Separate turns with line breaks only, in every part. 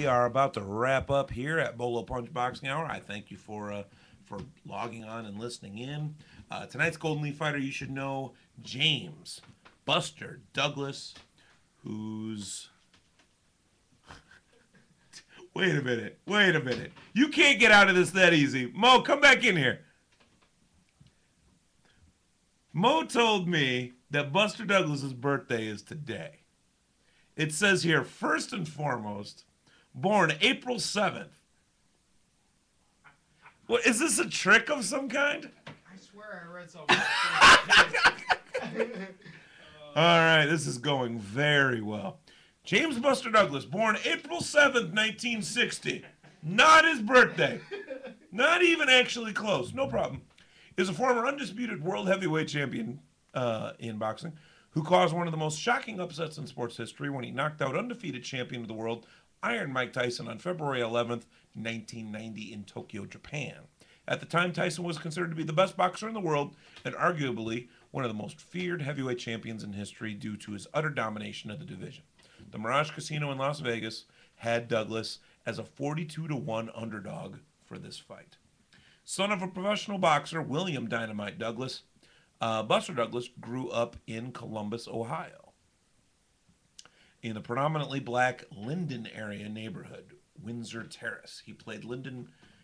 are about to wrap up here at Bolo Punch Boxing Hour. I thank you for logging on and listening in. Tonight's Golden Leaf fighter, you should know James Buster Douglas, who's Wait a minute. Wait a minute. You can't get out of this that easy. Mo, come back in here. Mo told me that Buster Douglas's birthday is today. It says here, first and foremost, born April 7th. What, is this a trick of some kind?
I swear I read something.
All right, this is going very well. James Buster Douglas, born April 7th, 1960. Not his birthday. Not even actually close. No problem. Is a former undisputed world heavyweight champion in boxing who caused one of the most shocking upsets in sports history when he knocked out undefeated champion of the world, Iron Mike Tyson, on February 11th, 1990 in Tokyo, Japan. At the time, Tyson was considered to be the best boxer in the world and arguably one of the most feared heavyweight champions in history due to his utter domination of the division. The Mirage Casino in Las Vegas had Douglas as a 42-1 underdog for this fight. Son of a professional boxer, William Dynamite Douglas, Buster Douglas grew up in Columbus, Ohio, in the predominantly black Linden area neighborhood, Windsor Terrace.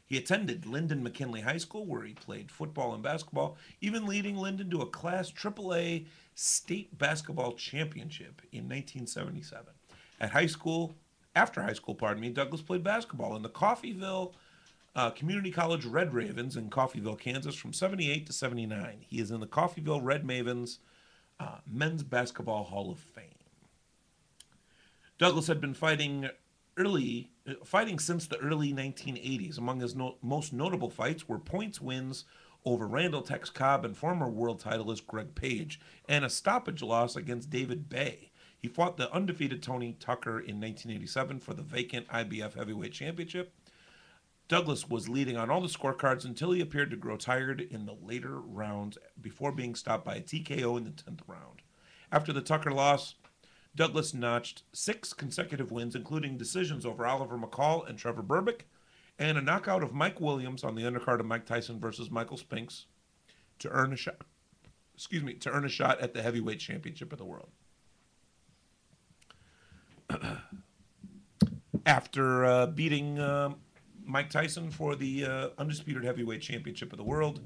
He attended Linden McKinley High School, where he played football and basketball, even leading Linden to a Class AAA state basketball championship in 1977. After high school, Douglas played basketball in the Coffeyville Community College Red Ravens in Coffeyville, Kansas, from 78 to 79. He is in the Coffeyville Red Mavens Men's Basketball Hall of Fame. Douglas had been fighting since the early 1980s. Among his most notable fights were points wins over Randall Tex Cobb and former world titleist Greg Page, and a stoppage loss against David Bay. He fought the undefeated Tony Tucker in 1987 for the vacant IBF Heavyweight Championship. Douglas was leading on all the scorecards until he appeared to grow tired in the later rounds before being stopped by a TKO in the 10th round. After the Tucker loss, Douglas notched 6 consecutive wins, including decisions over Oliver McCall and Trevor Berbick, and a knockout of Mike Williams on the undercard of Mike Tyson versus Michael Spinks to earn a shot at the heavyweight championship of the world. After beating Mike Tyson for the undisputed heavyweight championship of the world,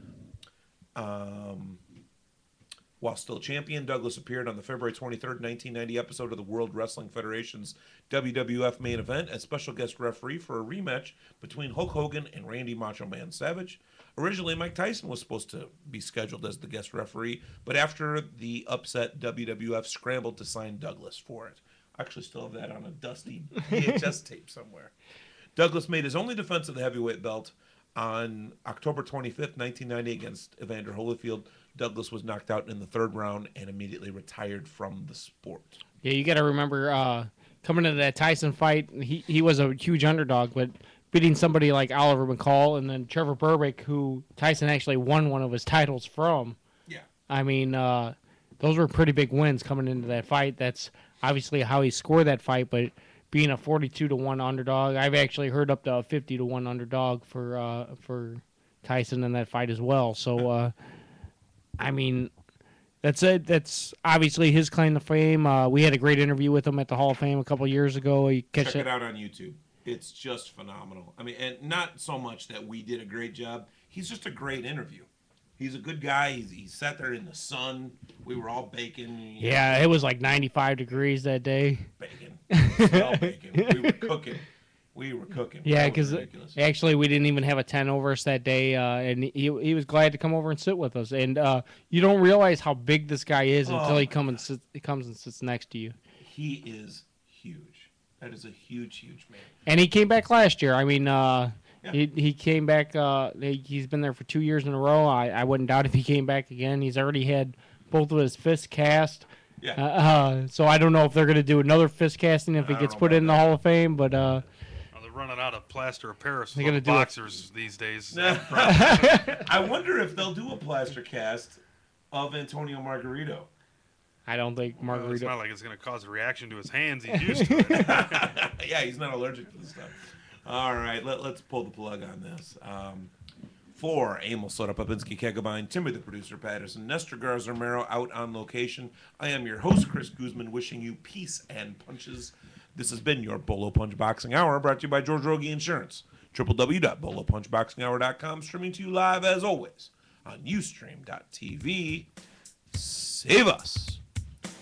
while still champion, Douglas appeared on the February 23rd, 1990 episode of the World Wrestling Federation's WWF main event as special guest referee for a rematch between Hulk Hogan and Randy Macho Man Savage. Originally, Mike Tyson was supposed to be scheduled as the guest referee, but after the upset, WWF scrambled to sign Douglas for it. I actually still have that on a dusty VHS tape somewhere. Douglas made his only defense of the heavyweight belt on October 25th, 1990 against Evander Holyfield. Douglas was knocked out in the 3rd round and immediately retired from the sport.
Yeah, you got to remember coming into that Tyson fight, he was a huge underdog, but beating somebody like Oliver McCall and then Trevor Berbick, who Tyson actually won one of his titles from.
Yeah.
I mean, those were pretty big wins coming into that fight. That's obviously how he scored that fight, but being a 42-1 underdog, I've actually heard up to a 50-1 underdog for Tyson in that fight as well. So, I mean, that's it. That's obviously his claim to fame. We had a great interview with him at the Hall of Fame a couple of years ago.
Check it out on YouTube. It's just phenomenal. I mean, and not so much that we did a great job. He's just a great interview. He's a good guy. He sat there in the sun. We were all baking.
Yeah, it was like 95 degrees that day.
Bacon. All bacon. We were cooking.
Yeah, because actually we didn't even have a tent over us that day, and he was glad to come over and sit with us. And you don't realize how big this guy is until he comes and sits next to you.
He is huge. That is a huge, huge man.
And he came back last year. I mean, he came back. He's been there for 2 years in a row. I wouldn't doubt if he came back again. He's already had both of his fists cast.
Yeah.
So I don't know if they're going to do another fist casting if he gets put in the Hall of Fame, but.
They're running out of plaster of Paris for
do
boxers these days.
I wonder if they'll do a plaster cast of Antonio Margarito.
I don't think
It's
margarita.
not like it's going to cause a reaction to his hands. He's used to it.
Yeah, he's not allergic to this stuff. All right, let's pull the plug on this. For Emil Soda, Popinski, Kegabine, Timmy the producer, Patterson, Nestor Garza Romero out on location. I am your host, Chris Guzman, wishing you peace and punches. This has been your Bolo Punch Boxing Hour, brought to you by George Rogie Insurance. www.bolopunchboxinghour.com, streaming to you live as always on Ustream.tv. Save us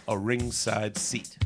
a ringside seat.